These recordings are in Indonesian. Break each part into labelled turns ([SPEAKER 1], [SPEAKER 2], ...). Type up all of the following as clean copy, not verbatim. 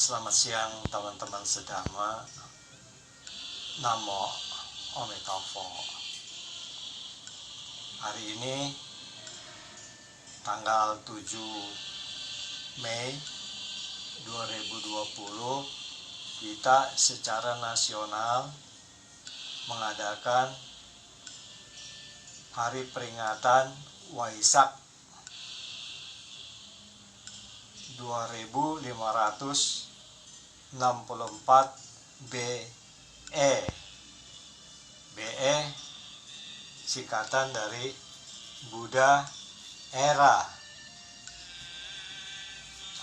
[SPEAKER 1] Selamat siang teman-teman sedama. Namo Omitofo. Hari ini tanggal 7 Mei 2020 kita secara nasional mengadakan hari peringatan Waisak 2564 BE. BE singkatan dari Buddha Era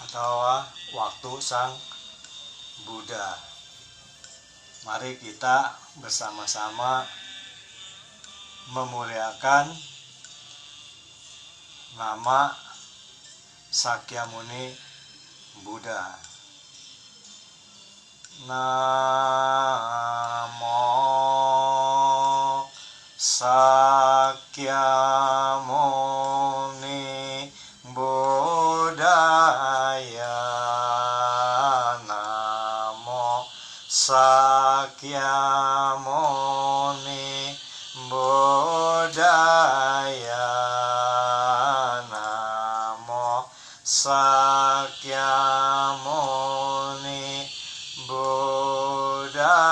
[SPEAKER 1] atau waktu Sang Buddha. Mari kita bersama-sama memuliakan nama Sakyamuni Buddha. Namo Sakyamuni Buddhaya. Namo Sakyamuni Buddhaya. Namo Sakyamuni Buddhaya.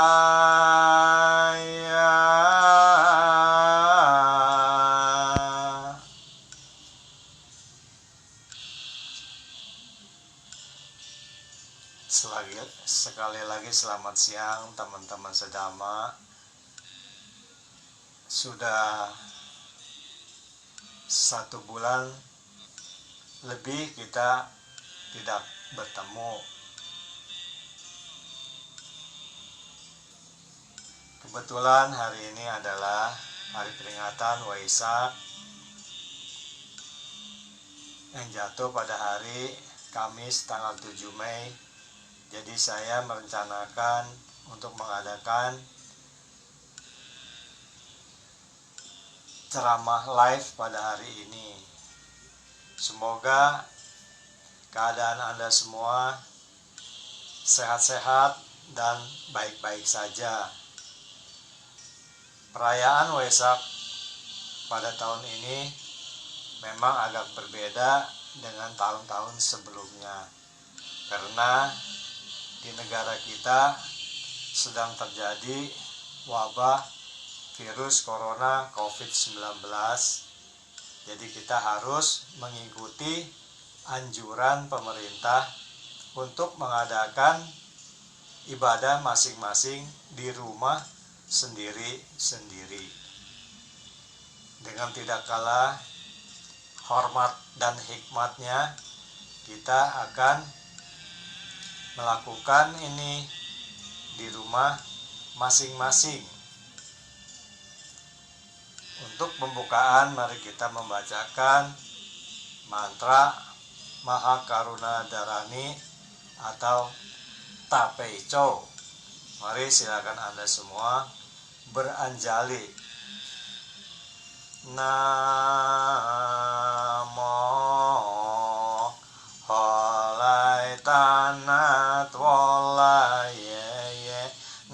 [SPEAKER 1] Sekali lagi selamat siang teman-teman sedama. Sudah 1 bulan lebih kita tidak bertemu. Kebetulan hari ini adalah hari peringatan Waisak yang jatuh pada hari Kamis tanggal 7 Mei. Jadi saya merencanakan untuk mengadakan ceramah live pada hari ini. Semoga keadaan Anda semua sehat-sehat dan baik-baik saja. Perayaan Waisak pada tahun ini memang agak berbeda dengan tahun-tahun sebelumnya, karena di negara kita sedang terjadi wabah virus corona COVID-19. Jadi kita harus mengikuti anjuran pemerintah untuk mengadakan ibadah masing-masing di rumah sendiri-sendiri. Dengan tidak kalah hormat dan hikmatnya, kita akan melakukan ini di rumah masing-masing. Untuk pembukaan, mari kita membacakan mantra Mahakaruna Dharani atau Tapaico. Mari silakan Anda semua beranjali. Namo Holai Tanat Wolaye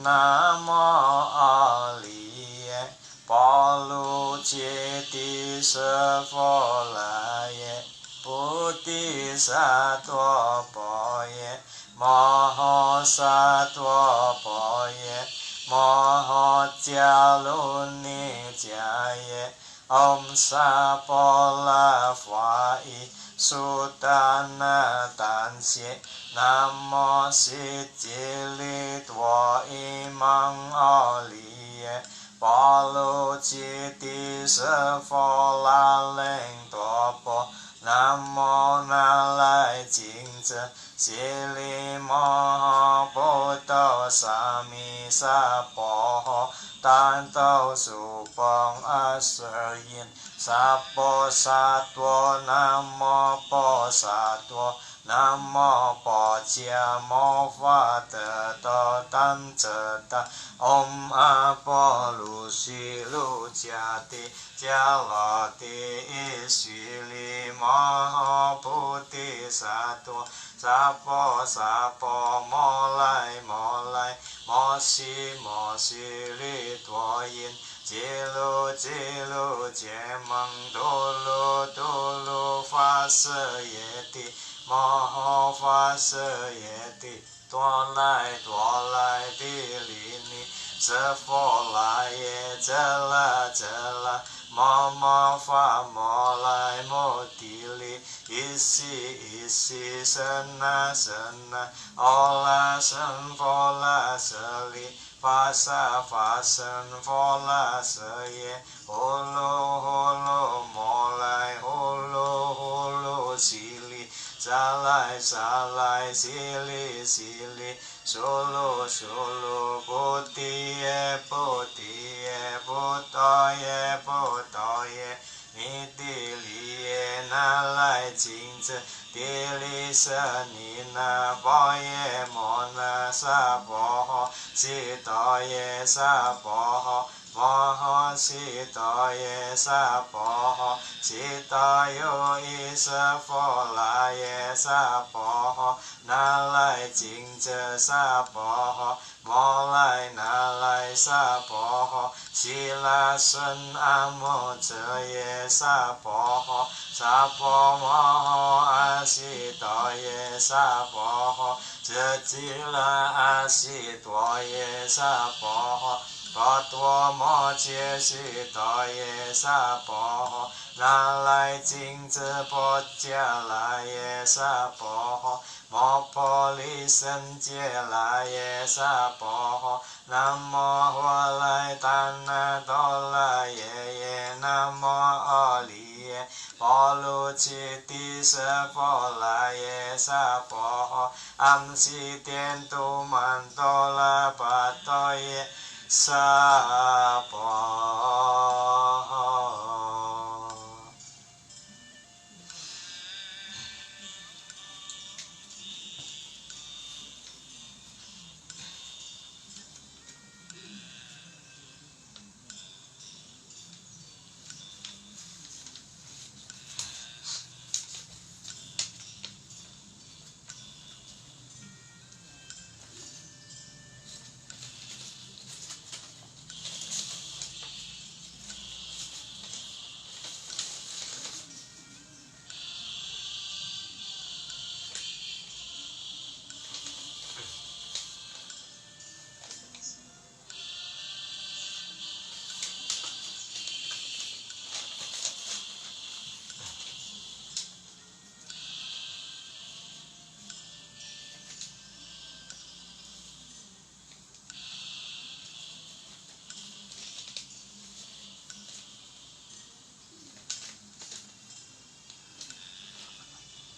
[SPEAKER 1] Namo Aliye Palu Ceti Sefolaye Putih Satwa Poye Moho Satwa Poye Moho Jaluni Jaye Om Sapola Fwai Sutana Tansye Namo Sicili Twa Imang Oliye Palu Citi Sefola Leng Topo Namo Nalai Jingze Sili Moho Puto Sami Sapoho Tanto Supong Aseryin Sapo Satwo Namo Po Satwo Namo Po Chiamo Vateto Tam Ceta Om Apo Lusi Luciati Jalati Isili Maha Bodhisattva, Sapo Molai Mosi Li Tuo Yin, Jilu Jiemeng Dulu Fa Se Ye Ti, Maha Fa Se Ye Ti, Tuo Lai Di Li Ni, Se Fo Lai Ye Jela, Mama Fa Mo Lai Mo Ti Li, Isi Sena, Ola Sen Fo La Se Li, Fa Sen Fo La Se Ye, Holo Mo Lai, Holo Si Li, Salai Sili, Solo Potie, Potoye, Niti Liye Nalai Jingzi, Dili Senina Boye Mona Saboho, Sitoye Saboho, Moho Sitoye Saboho, Sitoyo Isa Folaye Saboho, Nalai Jingzi Saboho, Molai Nalai Saboho, Sila Sun Amo Zeye Saboho, Sapo Moho Asitoye Saboho, Zejila Asitoye Saboho, Patwa Moche Sitoye Saboho, Nalai Jingzi Bojia Laye Saboho, Mopo Li Sen Jie Laye Saboho, Namo Hualai Tana Dola Ye, Namo Oliye, Polu Citi Sepo Laye Saboho, Amsi Tientu Mantola Patoye Saboho.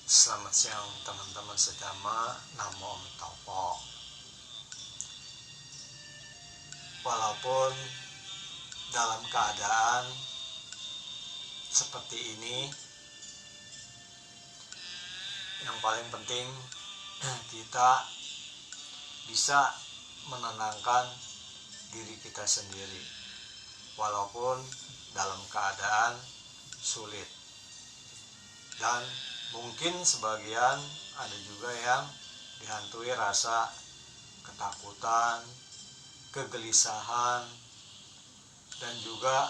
[SPEAKER 1] Selamat siang teman-teman sedama, Namo Topo. Walaupun dalam keadaan seperti ini, yang paling penting kita bisa menenangkan diri kita sendiri walaupun dalam keadaan sulit. Dan mungkin sebagian ada juga yang dihantui rasa ketakutan, kegelisahan, dan juga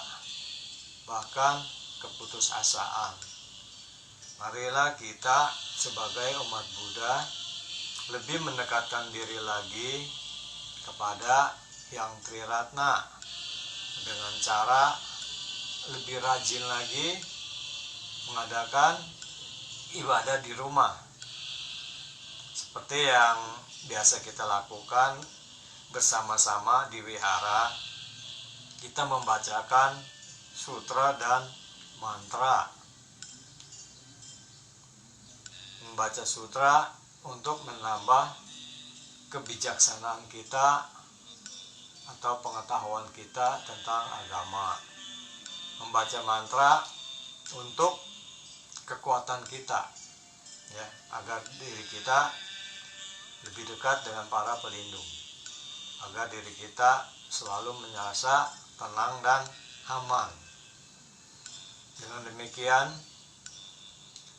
[SPEAKER 1] bahkan keputusasaan. Marilah kita sebagai umat Buddha lebih mendekatkan diri lagi kepada Yang Triratna dengan cara lebih rajin lagi mengadakan ibadah di rumah seperti yang biasa kita lakukan bersama-sama di wihara. Kita membacakan sutra dan mantra. Membaca sutra untuk menambah kebijaksanaan kita atau pengetahuan kita tentang agama. Membaca mantra untuk kekuatan kita, ya, agar diri kita lebih dekat dengan para pelindung, agar diri kita selalu merasa tenang dan aman. Dengan demikian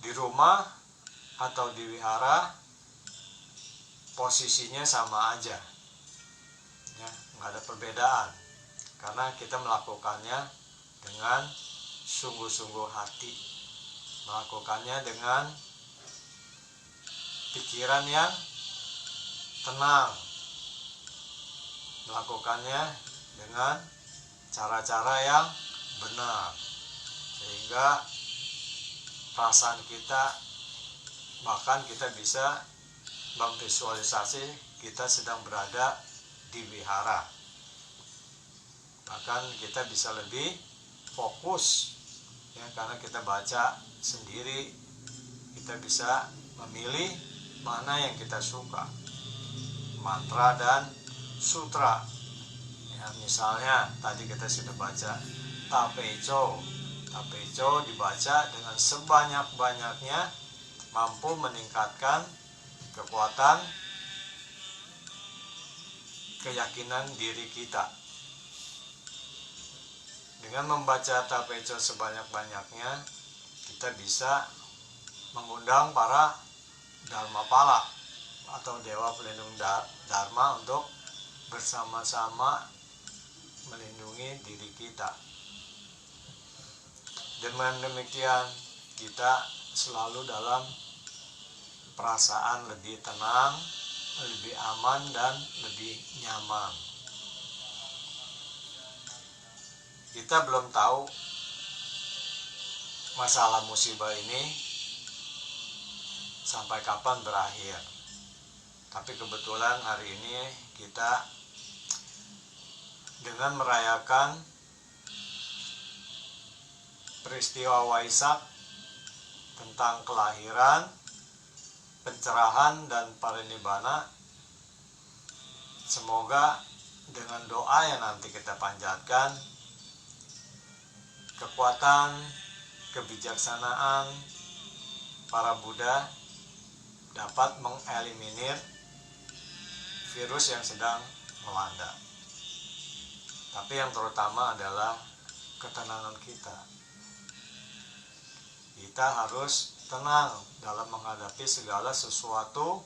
[SPEAKER 1] Di rumah atau di wihara posisinya sama aja, ya, nggak ada perbedaan, karena kita melakukannya dengan sungguh-sungguh hati, melakukannya dengan pikiran yang tenang, melakukannya dengan cara-cara yang benar, sehingga perasaan kita, bahkan kita bisa memvisualisasi kita sedang berada di wihara, bahkan kita bisa lebih fokus, ya, karena kita baca sendiri, kita bisa memilih mana yang kita suka, mantra dan sutra, ya, misalnya tadi kita sudah baca Tapecho dibaca dengan sebanyak-banyaknya, mampu meningkatkan kekuatan keyakinan diri kita. Dengan membaca Tapecho sebanyak-banyaknya, kita bisa mengundang para Dharmapala atau Dewa Pelindung Dharma untuk bersama-sama melindungi diri kita. Dengan demikian, kita selalu dalam perasaan lebih tenang, lebih aman, dan lebih nyaman. Kita belum tahu masalah musibah ini sampai kapan berakhir. Tapi kebetulan hari ini kita dengan merayakan peristiwa Waisak tentang kelahiran, pencerahan, dan parinibbana, semoga dengan doa yang nanti kita panjatkan, kekuatan, kebijaksanaan para Buddha dapat mengeliminir virus yang sedang melanda. Tapi yang terutama adalah ketenangan kita. Kita harus tenang dalam menghadapi segala sesuatu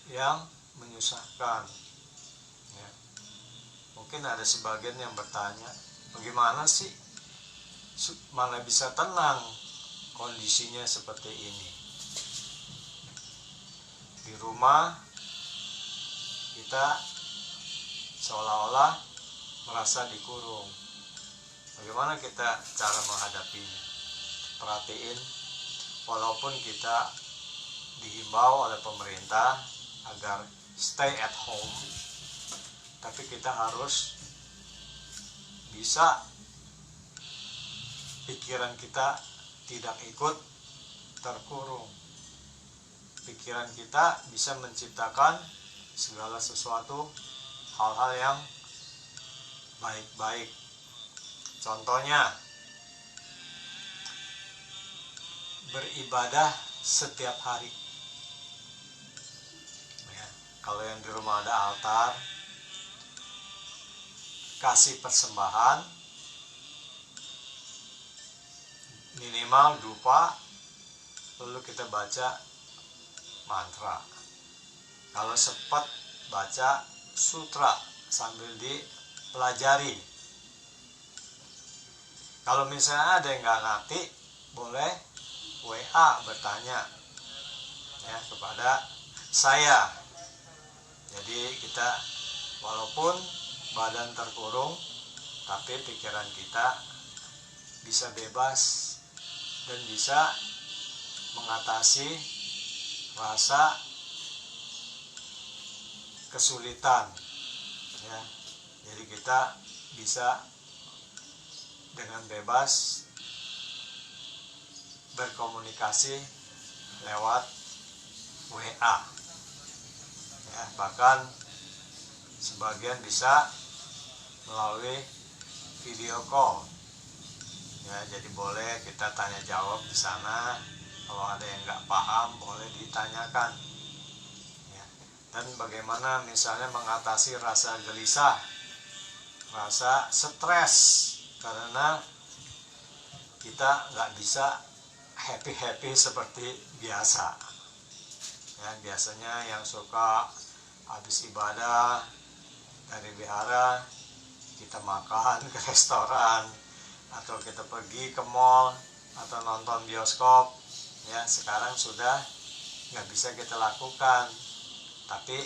[SPEAKER 1] yang menyusahkan, ya. Mungkin ada sebagian yang bertanya, bagaimana sih mana bisa tenang kondisinya seperti ini? Di rumah kita seolah-olah merasa dikurung. Bagaimana kita cara menghadapinya? Perhatiin, walaupun kita dihimbau oleh pemerintah agar stay at home, tapi kita harus bisa pikiran kita tidak ikut terkurung. Pikiran kita bisa menciptakan segala sesuatu, hal-hal yang baik-baik. Contohnya, beribadah setiap hari, ya. Kalau yang di rumah ada altar, kasih persembahan minimal dupa, lalu kita baca mantra. Kalau sempat baca sutra sambil dipelajari. Kalau misalnya ada yang nggak ngerti, boleh WA bertanya, ya, kepada saya. Jadi kita walaupun badan terkurung, tapi pikiran kita bisa bebas dan bisa mengatasi rasa kesulitan, ya. Jadi kita bisa dengan bebas berkomunikasi lewat WA, ya, bahkan sebagian bisa melalui video call, ya. Jadi boleh kita tanya jawab di sana. Kalau ada yang nggak paham boleh ditanyakan, ya. Dan bagaimana misalnya mengatasi rasa gelisah, rasa stres karena kita nggak bisa happy seperti biasa. Ya, biasanya yang suka habis ibadah dari wihara kita makan ke restoran atau kita pergi ke mall atau nonton bioskop, ya sekarang sudah nggak bisa kita lakukan, tapi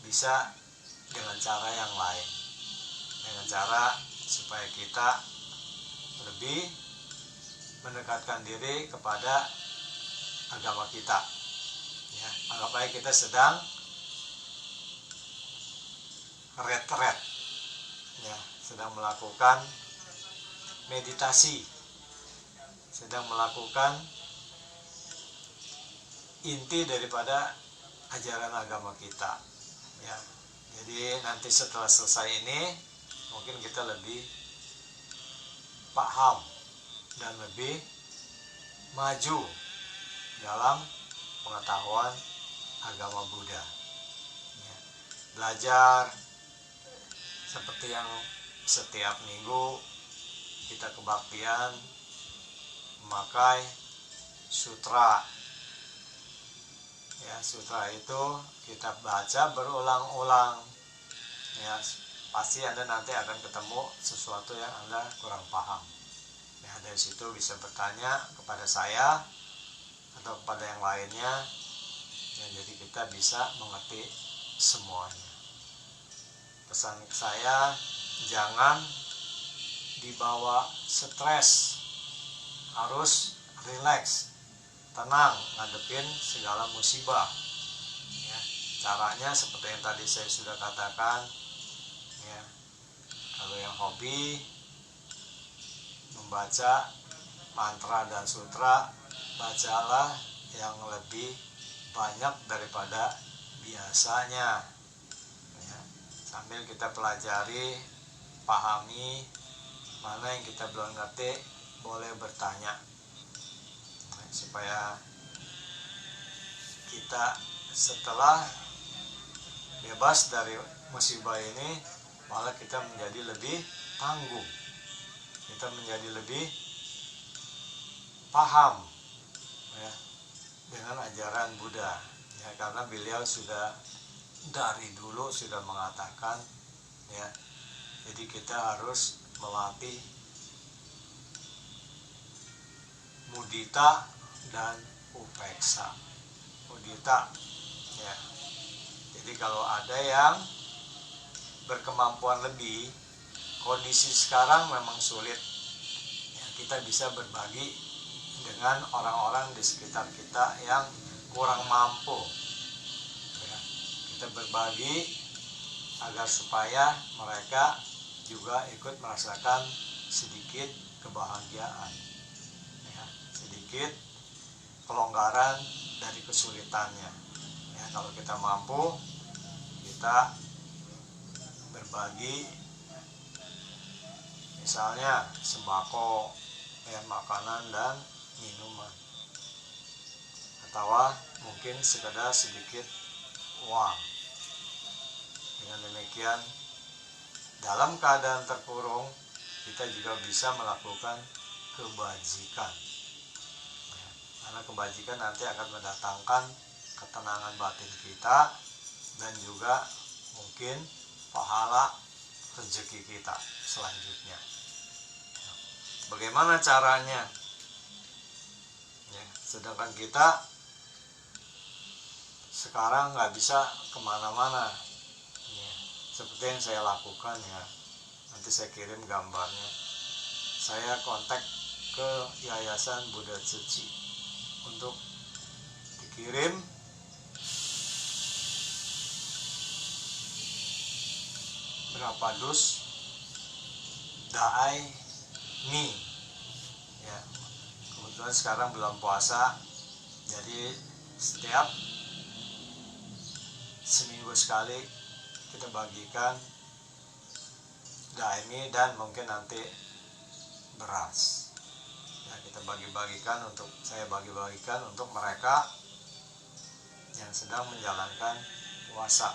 [SPEAKER 1] bisa dengan cara yang lain, dengan cara supaya kita lebih mendekatkan diri kepada agama kita. Ya, anggap aja kita sedang retret, ya, sedang melakukan meditasi, sedang melakukan inti daripada ajaran agama kita. Ya, jadi nanti setelah selesai ini mungkin kita lebih paham dan lebih maju dalam pengetahuan agama Buddha. Ya, belajar seperti yang setiap minggu kita kebaktian memakai sutra. Ya, sutra itu kita baca berulang-ulang. Ya, pasti Anda nanti akan ketemu sesuatu yang Anda kurang paham. Ya, dari situ bisa bertanya kepada saya atau kepada yang lainnya. Ya, jadi kita bisa mengerti semuanya. Pesan saya, jangan dibawa stres, harus rileks, tenang ngadepin segala musibah. Ya, caranya seperti yang tadi saya sudah katakan. Ya, kalau yang hobi membaca mantra dan sutra, bacalah yang lebih banyak daripada biasanya. Ya, sambil kita pelajari, pahami, mana yang kita belum ngerti boleh bertanya, supaya kita setelah bebas dari musibah ini malah kita menjadi lebih tangguh, kita menjadi lebih paham, ya, dengan ajaran Buddha. Ya, karena beliau sudah dari dulu sudah mengatakan, ya, jadi kita harus melatih mudita dan upeksa. Mudita, ya, jadi kalau ada yang berkemampuan lebih, kondisi sekarang memang sulit, ya, kita bisa berbagi dengan orang-orang di sekitar kita yang kurang mampu. Ya, kita berbagi agar supaya mereka juga ikut merasakan sedikit kebahagiaan, ya, sedikit kelonggaran dari kesulitannya. Ya, kalau kita mampu, kita berbagi, misalnya sembako, ya, makanan dan minuman, atau mungkin sekedar sedikit uang. Dengan demikian, dalam keadaan terkurung, kita juga bisa melakukan kebajikan. Ya, karena kebajikan nanti akan mendatangkan ketenangan batin kita dan juga mungkin pahala rezeki kita selanjutnya. Bagaimana caranya? Ya, sedangkan kita sekarang nggak bisa kemana-mana, ya, seperti yang saya lakukan, ya, nanti saya kirim gambarnya. Saya kontak ke Yayasan Buddha Suci untuk dikirim berapa dus daai mie. Ya, kebetulan sekarang bulan puasa, jadi setiap seminggu sekali kita bagikan daai mie dan mungkin nanti beras. Ya, kita saya bagi-bagikan untuk mereka yang sedang menjalankan puasa.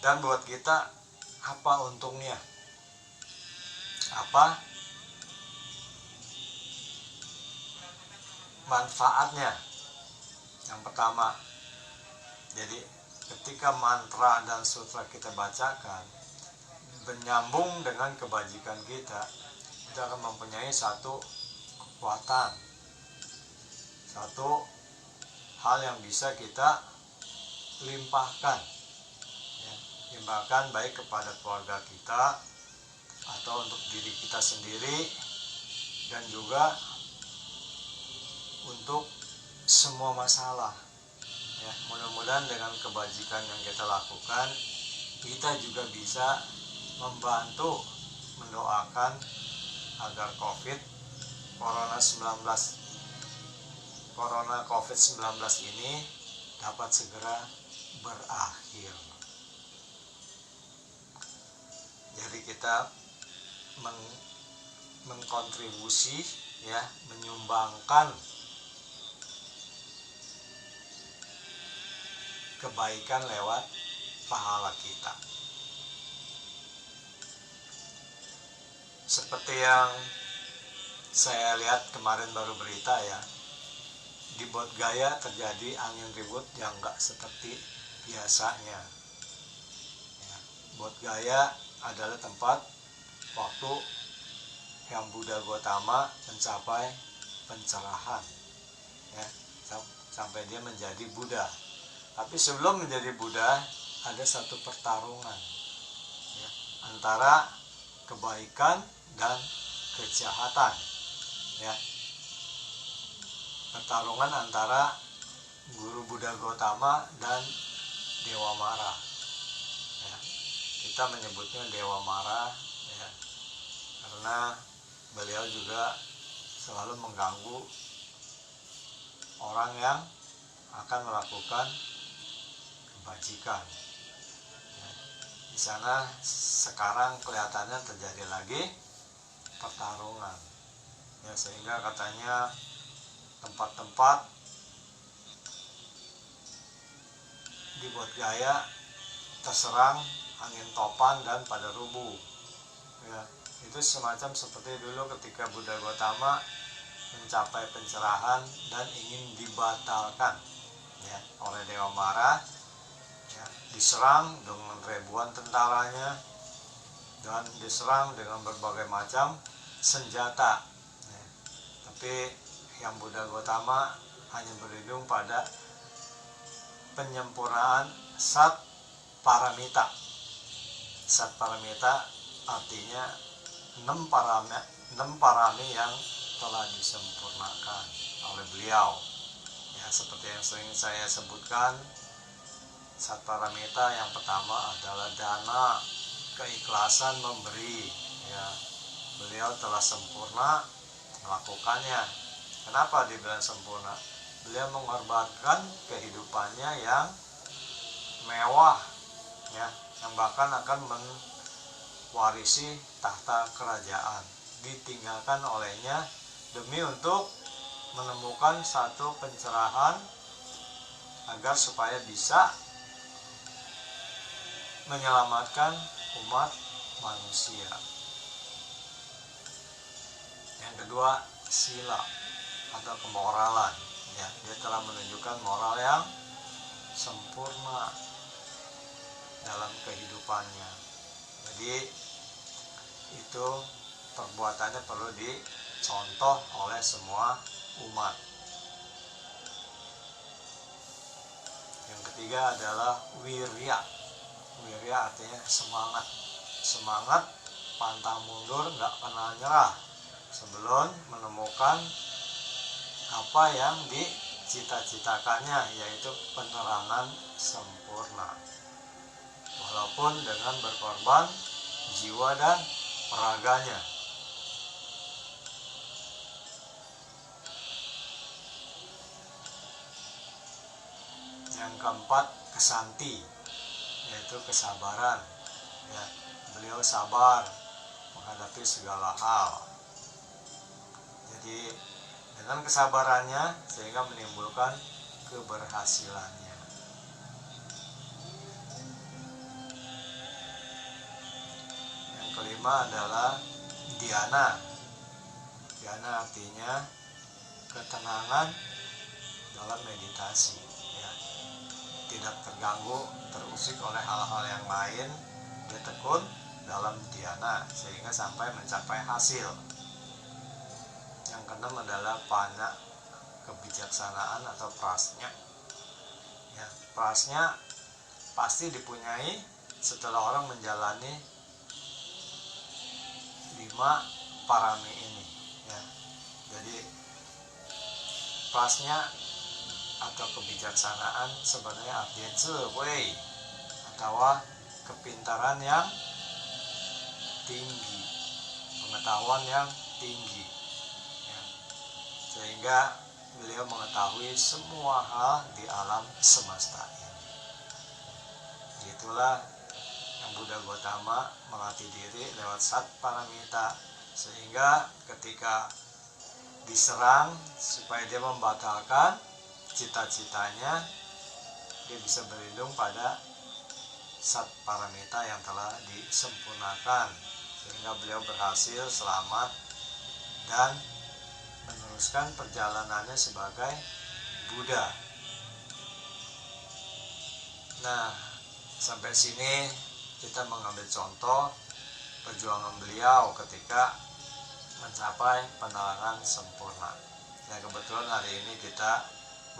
[SPEAKER 1] Dan buat kita, apa untungnya? Apa manfaatnya. Yang pertama, jadi ketika mantra dan sutra kita bacakan menyambung dengan kebajikan kita akan mempunyai satu kekuatan, satu hal yang bisa kita limpahkan, ya, limpahkan baik kepada keluarga kita atau untuk diri kita sendiri, dan juga untuk semua masalah. Ya, mudah-mudahan dengan kebajikan yang kita lakukan, kita juga bisa membantu mendoakan agar Corona COVID-19 ini dapat segera berakhir. Jadi kita mengkontribusi, ya, menyumbangkan kebaikan lewat pahala kita. Seperti yang saya lihat kemarin baru berita, ya, di Bodhgaya terjadi angin ribut yang gak seperti biasanya. Ya, Bodhgaya adalah tempat waktu yang Buddha Gautama mencapai pencerahan, ya, sampai dia menjadi Buddha. Tapi sebelum menjadi Buddha ada satu pertarungan, ya, antara kebaikan dan kejahatan, ya, pertarungan antara Guru Buddha Gautama dan Dewa Mara, ya. Kita menyebutnya Dewa Mara, ya, karena beliau juga selalu mengganggu orang yang akan melakukan kebajikan. Ya, di sana sekarang kelihatannya terjadi lagi pertarungan, ya, sehingga katanya tempat-tempat di Bodhgaya terserang angin topan dan pada rubuh. Ya, itu semacam seperti dulu ketika Buddha Gautama mencapai pencerahan dan ingin dibatalkan, ya, oleh Dewa Mara, ya, diserang dengan ribuan tentaranya dan diserang dengan berbagai macam senjata, ya. Tapi yang Buddha Gautama hanya berlindung pada penyempurnaan Sat Paramita. Sat Paramita artinya 6 parami yang telah disempurnakan oleh beliau. Ya, seperti yang sering saya sebutkan, Sat Paramita yang pertama adalah dana, keikhlasan memberi. Ya, beliau telah sempurna melakukannya. Kenapa dibilang sempurna? Beliau mengorbankan kehidupannya yang mewah, ya, yang bahkan akan mewarisi tahta kerajaan, ditinggalkan olehnya demi untuk menemukan satu pencerahan agar supaya bisa menyelamatkan umat manusia. Yang kedua, sila atau kemoralan, ya, dia telah menunjukkan moral yang sempurna dalam kehidupannya. Jadi itu perbuatannya perlu dicontoh oleh semua umat. Yang ketiga adalah wirya. Wirya artinya semangat. Semangat pantang mundur, gak kenal nyerah sebelum menemukan apa yang dicita-citakannya, yaitu penerangan sempurna, walaupun dengan berkorban jiwa dan raganya. Yang keempat, kesanti, yaitu kesabaran. Ya, beliau sabar menghadapi segala hal. Jadi dengan kesabarannya sehingga menimbulkan keberhasilannya. Yang kelima adalah dhyana. Dhyana artinya ketenangan dalam meditasi, ya. Tidak terganggu, terusik oleh hal-hal yang lain, dia tekun dalam dhyana sehingga sampai mencapai hasil. Yang keenam adalah pana, kebijaksanaan atau prasnya. Ya, prasnya pasti dipunyai setelah orang menjalani 5 parami ini, ya. Jadi prasnya atau kebijaksanaan sebenarnya artinya zhiwei atau kepintaran yang tinggi, pengetahuan yang tinggi, ya. Sehingga beliau mengetahui semua hal di alam semesta ini. Itulah yang Buddha Gautama melatih diri lewat Satparamita, sehingga ketika diserang supaya dia membatalkan cita-citanya, dia bisa berlindung pada Satparamita yang telah disempurnakan, sehingga beliau berhasil selamat dan meneruskan perjalanannya sebagai Buddha. Nah, sampai sini kita mengambil contoh perjuangan beliau ketika mencapai penerangan sempurna. Ya, kebetulan hari ini kita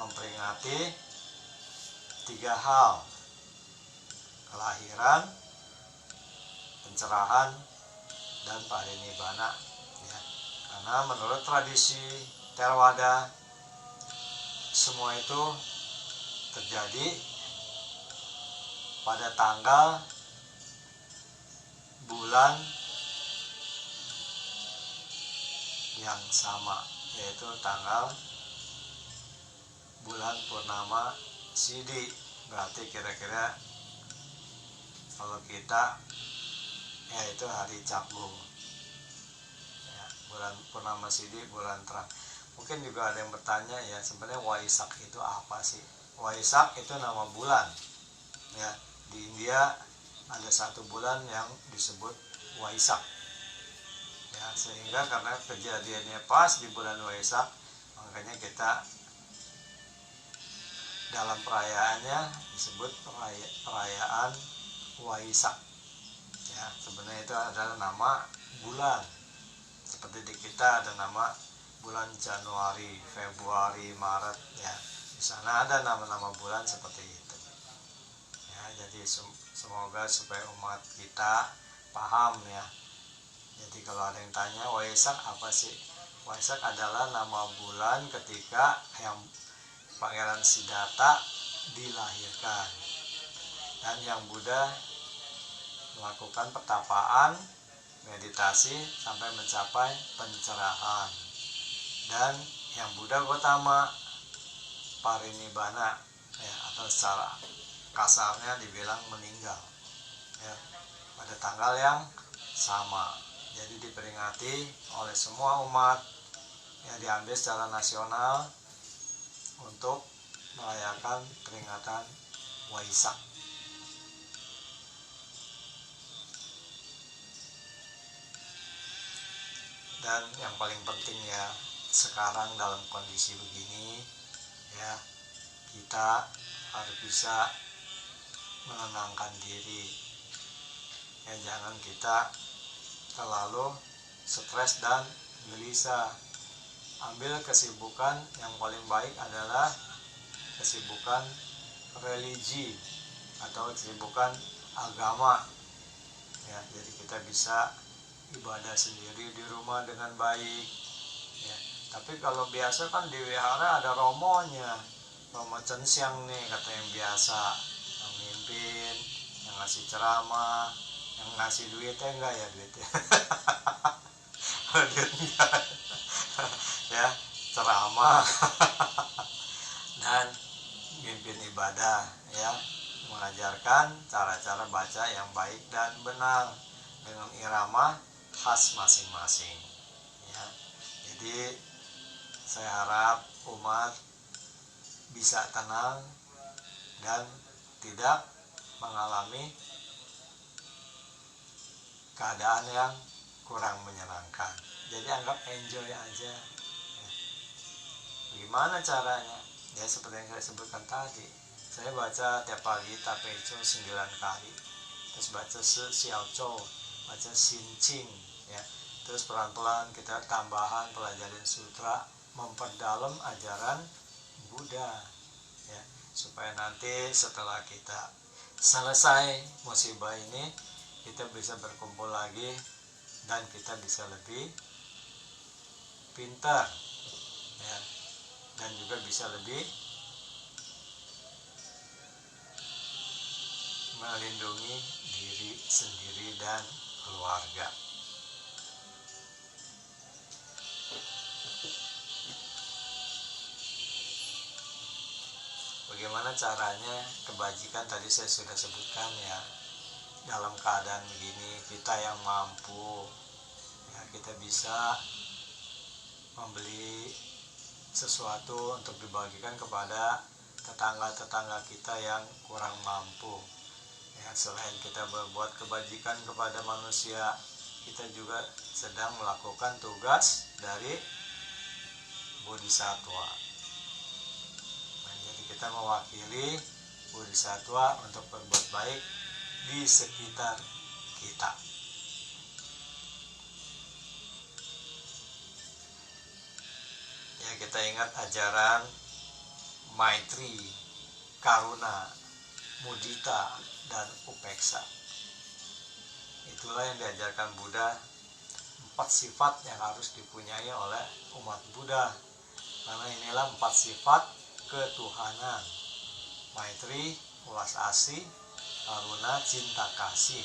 [SPEAKER 1] memperingati 3 hal: kelahiran, pencerahan, dan parinibbana. Ya, karena menurut tradisi Theravada semua itu terjadi pada tanggal, bulan yang sama, yaitu tanggal bulan purnama Sidhi. Berarti kira-kira kalau kita yaitu hari Cabung, ya, bulan purnama Sidhi, bulan terang. Mungkin juga ada yang bertanya, ya, sebenarnya Waisak itu apa sih? Waisak itu nama bulan, ya. Di India ada satu bulan yang disebut Waisak, ya, sehingga karena kejadiannya pas di bulan Waisak, makanya kita dalam perayaannya disebut perayaan Waisak, ya. Sebenarnya itu adalah nama bulan, seperti di kita ada nama bulan Januari, Februari, Maret, ya. Di sana ada nama-nama bulan seperti itu, ya. Jadi semoga supaya umat kita paham, ya. Jadi kalau ada yang tanya Waisak apa sih? Waisak adalah nama bulan ketika yang Pangeran Siddhartha dilahirkan dan yang Buddha melakukan pertapaan, meditasi sampai mencapai pencerahan, dan yang Buddha Gautama parinibbana, ya, atau secara kasarnya dibilang meninggal, ya, pada tanggal yang sama. Jadi diperingati oleh semua umat, yang diambil secara nasional untuk merayakan peringatan Waisak. Dan yang paling penting, ya, sekarang dalam kondisi begini, ya, kita harus bisa menenangkan diri, ya. Jangan kita terlalu stres dan gelisah. Ambil kesibukan yang paling baik adalah kesibukan religi atau kesibukan agama, ya. Jadi kita bisa ibadah sendiri di rumah dengan baik, ya. Tapi kalau biasa kan di wihara ada romonya, romo censiang nih kata yang biasa, yang mimpin, yang ngasih ceramah, yang ngasih duitnya enggak, ya, duitnya duit enggak, ya, ceramah dan mimpin ibadah, ya, mengajarkan cara-cara baca yang baik dan benar dengan irama khas masing-masing, ya. Jadi saya harap umat bisa tenang dan tidak mengalami keadaan yang kurang menyenangkan. Jadi anggap enjoy aja, ya. Gimana caranya? Ya seperti yang saya sebutkan tadi, saya baca tiap pagi Tapecho 9 kali, terus baca Xiao Zhou, baca Xin Qing, ya. Terus pelan-pelan kita tambahan pelajaran sutra, memperdalam ajaran Buddha, ya, supaya nanti setelah kita selesai musibah ini, kita bisa berkumpul lagi dan kita bisa lebih pintar, ya, dan juga bisa lebih melindungi diri sendiri dan keluarga. Bagaimana caranya? Kebajikan tadi saya sudah sebutkan, ya. Dalam keadaan begini, kita yang mampu, ya, kita bisa membeli sesuatu untuk dibagikan kepada tetangga-tetangga kita yang kurang mampu, ya. Selain kita berbuat kebajikan kepada manusia, kita juga sedang melakukan tugas dari bodhisatwa. Nah, jadi kita mewakili bodhisatwa untuk berbuat baik di sekitar kita. Ya, kita ingat ajaran Maitri, Karuna, Mudita, dan Upeksa. Itulah yang diajarkan Buddha, 4 sifat yang harus dipunyai oleh umat Buddha. Karena inilah 4 sifat ketuhanan. Maitri, ulas asih, Karuna, cinta kasih,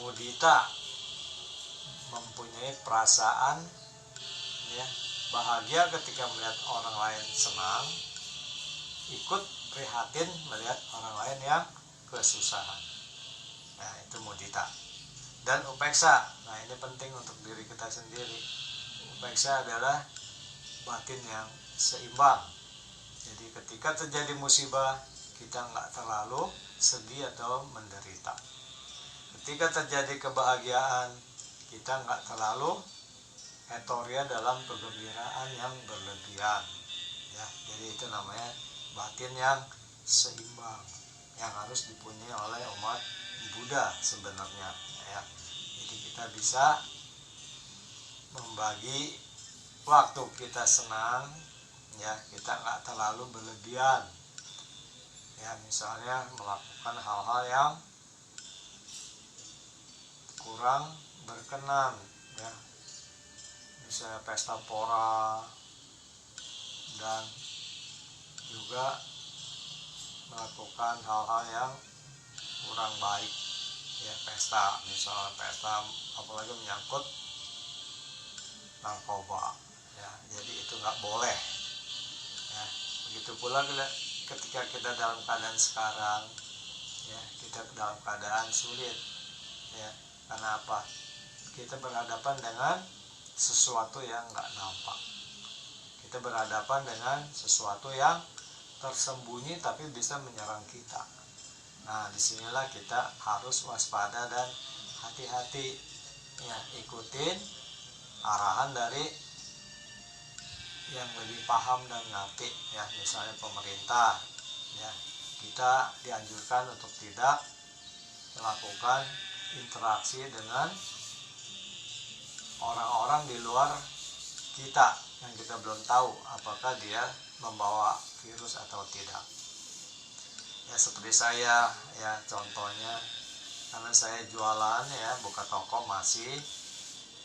[SPEAKER 1] Mudita, mempunyai perasaan, ya, bahagia ketika melihat orang lain senang, ikut prihatin melihat orang lain yang kesusahan. Nah, itu mudita. Dan upeksa, nah ini penting untuk diri kita sendiri. Upeksa adalah batin yang seimbang. Jadi ketika terjadi musibah, kita nggak terlalu sedih atau menderita. Ketika terjadi kebahagiaan, kita nggak terlalu euforia dalam kegembiraan yang berlebihan, ya. Jadi itu namanya batin yang seimbang, yang harus dipunyai oleh umat Buddha sebenarnya, ya. Jadi kita bisa membagi waktu kita senang, ya, kita nggak terlalu berlebihan, ya. Misalnya melakukan hal-hal yang kurang berkenan, ya, misalnya pesta pora, dan juga melakukan hal-hal yang kurang baik, ya, pesta, misalnya pesta apalagi menyangkut narkoba, ya. Jadi itu nggak boleh, ya. Begitu pula ketika kita dalam keadaan sekarang, ya, kita dalam keadaan sulit, ya. Karena apa? Kita berhadapan dengan sesuatu yang nggak nampak. Kita berhadapan dengan sesuatu yang tersembunyi tapi bisa menyerang kita. Nah, disinilah kita harus waspada dan hati-hati, ya. Ikutin arahan dari yang lebih paham dan ngerti, ya. Misalnya pemerintah, ya. Kita dianjurkan untuk tidak melakukan interaksi dengan orang-orang di luar kita yang kita belum tahu apakah dia membawa virus atau tidak. Ya, seperti saya, ya, contohnya, karena saya jualan, ya, buka toko, masih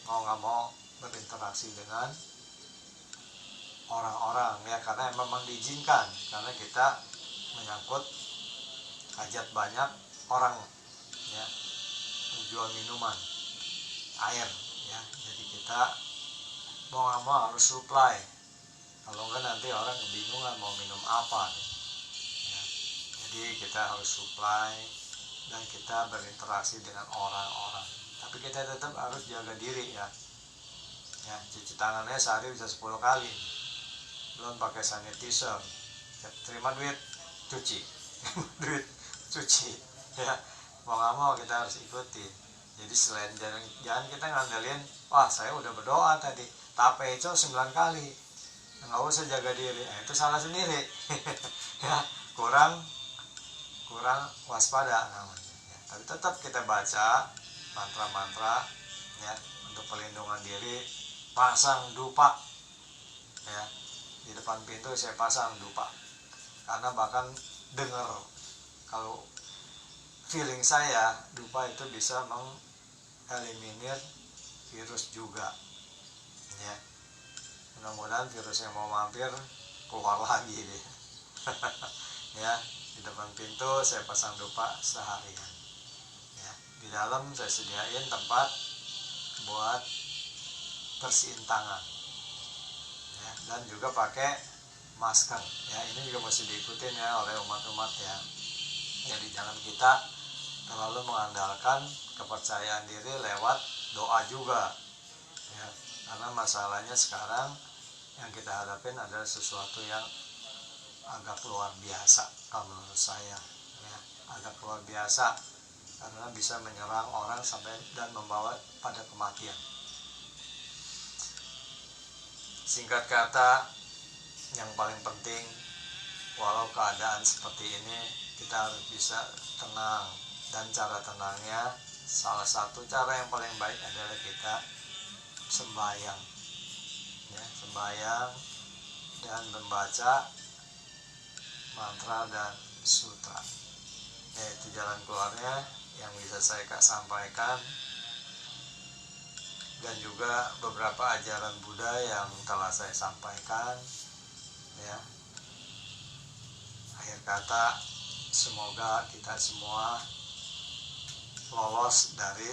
[SPEAKER 1] mau nggak mau berinteraksi dengan orang-orang, ya, karena memang diizinkan, karena kita menyangkut hajat banyak orang, ya, menjual minuman, air, ya. Jadi kita mau nggak mau harus supply, kalau enggak nanti orang kebingungan mau minum apa, ya. Jadi kita harus supply dan kita berinteraksi dengan orang-orang, tapi kita tetap harus jaga diri, ya. Ya, cuci tangannya sehari bisa 10 kali, belum pakai sanitizer, ya, terima duit cuci duit cuci, ya. Mau nggak mau kita harus ikuti. Jadi selain jangan kita ngandelin, wah saya udah berdoa tadi Tapecho 9 kali, nggak usah jaga diri. Nah, itu salah sendiri. Ya, kurang waspada namanya. Ya, tapi tetap kita baca mantra-mantra ya untuk pelindungan diri. Pasang dupa ya, di depan pintu saya pasang dupa, karena bahkan dengar, kalau feeling saya dupa itu bisa mengeliminir virus juga ya. Mudah-mudahan virus yang mau mampir keluar lagi deh. Ya, di depan pintu saya pasang dupa seharian ya. Di dalam saya sediain tempat buat bersihin tangan ya, dan juga pakai masker ya. Ini juga mesti diikutin ya oleh umat-umat ya. Jadi jangan kita terlalu mengandalkan kepercayaan diri lewat doa juga ya, karena masalahnya sekarang yang kita hadapin adalah sesuatu yang agak luar biasa kalau menurut saya ya, agak luar biasa karena bisa menyerang orang sampai dan membawa pada kematian. Singkat kata, yang paling penting walau keadaan seperti ini kita harus bisa tenang, dan cara tenangnya salah satu cara yang paling baik adalah kita sembahyang ya, sembahyang dan membaca mantra dan sutra. Yaitu jalan keluarnya yang bisa saya sampaikan, dan juga beberapa ajaran Buddha yang telah saya sampaikan ya. Akhir kata, semoga kita semua lolos dari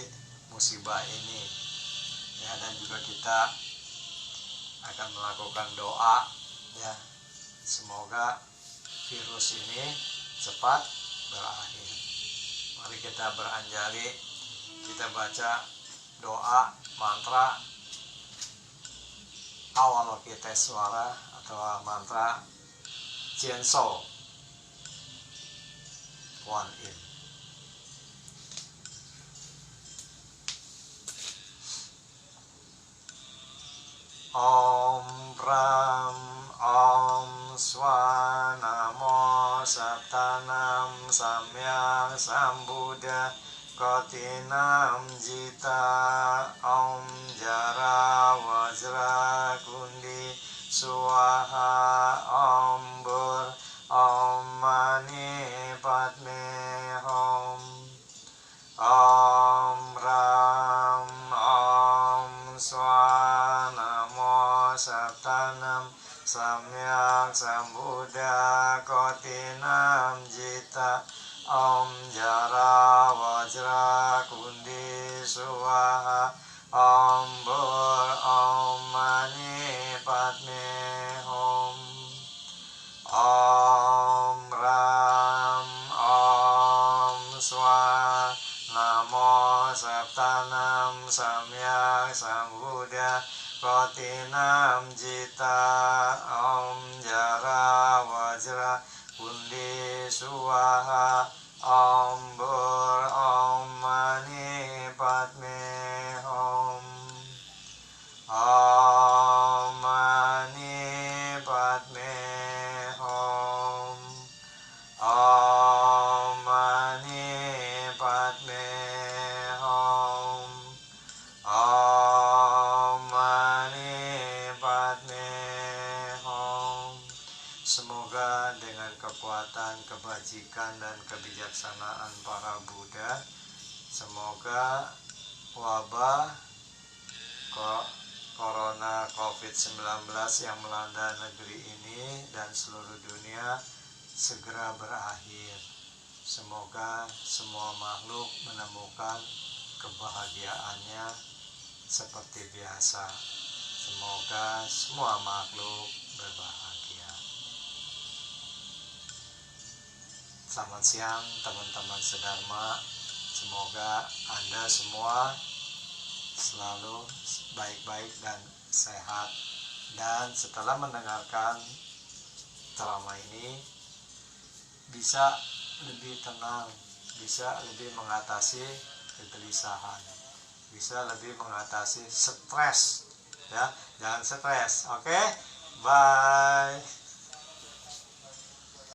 [SPEAKER 1] musibah ini ya, dan juga kita akan melakukan doa ya, semoga virus ini cepat berakhir. Mari kita beranjali, kita baca doa mantra Avalokitesvara atau mantra Jianshou Kuan Yin. Om Pram Om Swa Namo Saptanam Samyak Sambuddha Kotinam Jita Om Jara Wajra Kundi Suwaha Om Bur Om Mani Padme Om Om Ram Om Swa Namo Saptanam Samyak Sambuddha Kotinam Jita Om Jara Wajra Kundi Suwaha Om Bur Om Mani Padme Om Om Ram Om Swa Namo Saptanam Samyak Sambuddha Kotinam Jita Om Jara Wajra Kundi Suwaha Om Bur Om Mani Padme Om Om Mani Padme Om Om Mani Padme Om Om Mani Padme Om. Semoga dengan kekuatan, kebajikan, dan kebijaksanaan para Buddha, semoga wabah Corona COVID-19 yang melanda negeri ini dan seluruh dunia segera berakhir. Semoga semua makhluk menemukan kebahagiaannya seperti biasa. Semoga semua makhluk berbahagia. Selamat siang teman-teman sedharma. Semoga Anda semua selalu baik-baik dan sehat. Dan setelah mendengarkan ceramah ini, bisa lebih tenang, bisa lebih mengatasi kegelisahan, bisa lebih mengatasi stres ya. Jangan stres, oke? Bye.